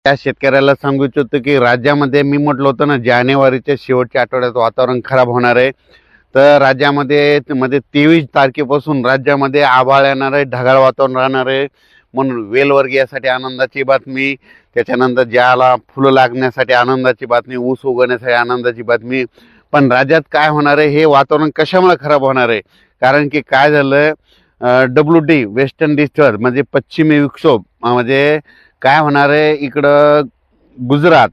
त्या शेतकऱ्याला सांगू इच्छितो की राज्यामध्ये मी म्हटलं होतं ना जानेवारीच्या शेवटच्या आठवड्यात वातावरण खराब होणार आहे. तर राज्यामध्ये 23 तारखेपासून राज्यामध्ये आभाळ येणार आहे, ढगाळ वातावरण राहणार आहे. म्हणून वेलवर्गीयासाठी आनंदाची बातमी, त्याच्यानंतर ज्याला फुलं लागण्यासाठी आनंदाची बातमी, ऊस उगवण्यासाठी आनंदाची बातमी. पण राज्यात काय होणार आहे, हे वातावरण कशामुळे खराब होणार आहे? कारण की काय झालं, WD वेस्टर्न डिस्टर्ब म्हणजे पश्चिमी विक्षोभ म्हणजे काय होणार आहे, इकडं गुजरात,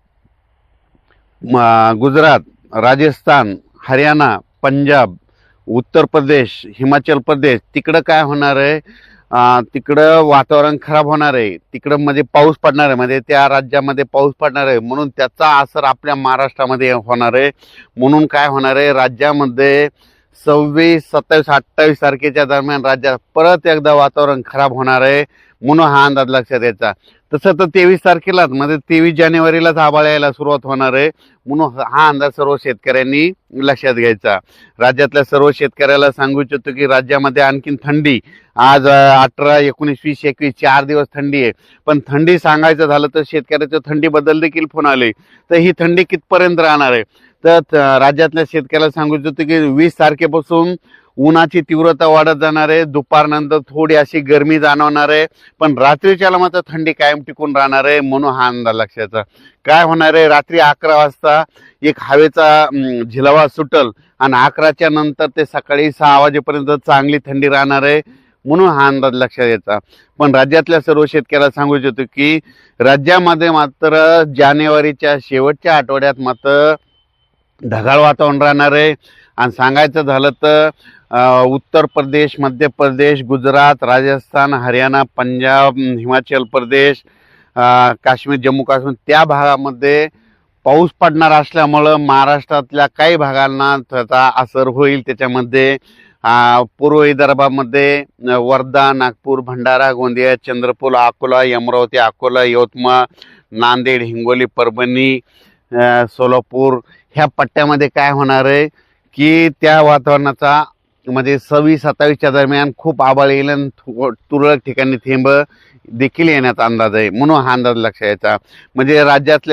राजस्थान, हरियाणा, पंजाब, उत्तर प्रदेश, हिमाचल प्रदेश तिकडं काय होणार आहे, तिकडं वातावरण खराब होणार आहे. तिकडं म्हणजे पाऊस पडणार आहे, म्हणजे त्या राज्यामध्ये पाऊस पडणार आहे. म्हणून त्याचा असर आपल्या महाराष्ट्रामध्ये होणार आहे. म्हणून काय होणार आहे, राज्यामध्ये 26, 27, 28 तारखेच्या दरम्यान राज्यात परत एकदा वातावरण खराब होणार आहे. म्हणून हा अंदाज लक्षात यायचा. तसं तर 23 तारखेलाच म्हणजे 23 जानेवारीलाच आभाळ यायला सुरुवात होणार आहे. म्हणून हा अंदाज सर्व शेतकऱ्यांनी लक्षात घ्यायचा. राज्यातल्या सर्व शेतकऱ्याला सांगू इच्छितो की राज्यामध्ये आणखीन थंडी, आज 18, 19, 20, 21 4 दिवस थंडी आहे. पण थंडी सांगायचं झालं तर शेतकऱ्याच्या थंडीबद्दल देखील फोन आले. तर ही थंडी कितपर्यंत राहणार आहे? तर राज्यातल्या शेतकऱ्याला सांगू इच्छितो की 20 तारखेपासून उन्हाची तीव्रता वाढत जाणार आहे. दुपारनंतर थोडी अशी गरमी जाणवणार आहे, पण रात्रीच्याला मात्र थंडी कायम टिकून राहणार आहे. म्हणून हा अंदाज लक्षात. काय होणार आहे, रात्री 11 वाजता एक हवेचा झिलावा सुटल आणि 11च्या नंतर ते सकाळी 6 वाजेपर्यंत चांगली थंडी राहणार आहे. म्हणून हा अंदाज लक्षात यायचा. पण राज्यातल्या सर्व शेतकऱ्याला सांगू इच्छितो की राज्यामध्ये मात्र जानेवारीच्या शेवटच्या आठवड्यात मात्र ढगाळ वातावरण राहणार आहे. आणि सांगायचं झालं तर उत्तर प्रदेश, मध्य प्रदेश, गुजरात, राजस्थान, हरियाणा, पंजाब, हिमाचल प्रदेश, काश्मीर, जम्मू काश्मीर त्या भागामध्ये पाऊस पडणार असल्यामुळं महाराष्ट्रातल्या काही भागांना त्याचा असर होईल. त्याच्यामध्ये पूर्व विदर्भामध्ये वर्धा, नागपूर, भंडारा, गोंदिया, चंद्रपूर, अकोला, अमरावती, अकोला, यवतमाळ, नांदेड, हिंगोली, परभणी, सोलापूर ह्या पट्ट्यामध्ये काय होणार आहे की त्या वातावरणाचा म्हणजे 26-27च्या दरम्यान खूप आभाळ येईल आणि तुरळक ठिकाणी थेंब देखील येण्याचा अंदाज आहे. म्हणून हा अंदाज लक्षात यायचा. म्हणजे राज्यातल्या